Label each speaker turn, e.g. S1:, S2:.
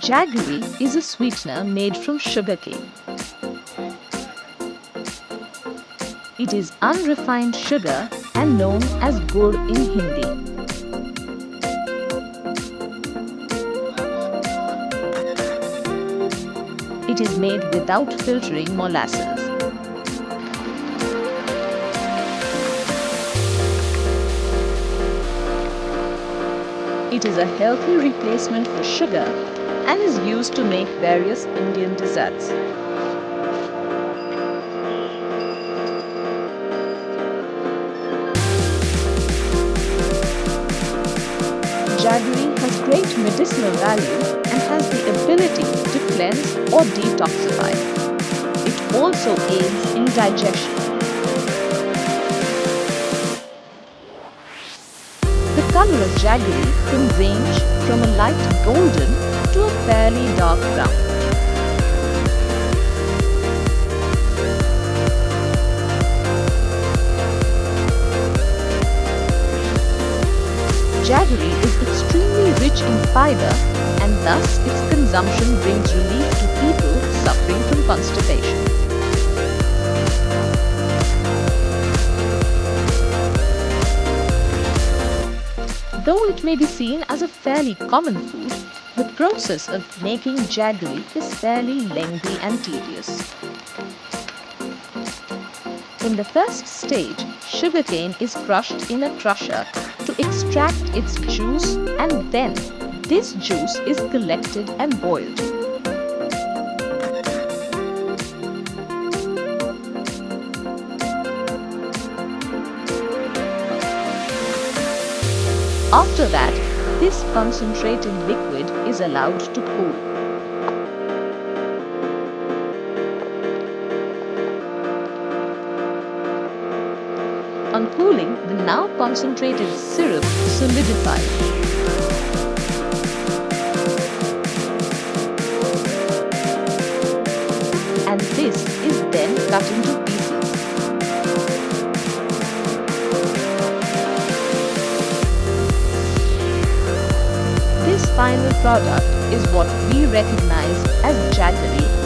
S1: Jaggery is a sweetener made from sugarcane. It is unrefined sugar and known as Gurh in Hindi. It is made without filtering molasses. It is a healthy replacement for sugar and is used to make various Indian desserts. Jaggery has great medicinal value and has the ability to cleanse or detoxify. It also aids in digestion. The color of jaggery can range from a light golden to a fairly dark brown. Jaggery is extremely rich in fiber and thus its consumption brings relief to people suffering from constipation. Though it may be seen as a fairly common food, the process of making jaggery is fairly lengthy and tedious. In the first stage, sugarcane is crushed in a crusher to extract its juice, and then this juice is collected and boiled. After that, this concentrated liquid is allowed to cool. On cooling, the now concentrated syrup solidifies. And this is then cut into pieces. This final product is what we recognize as jaggery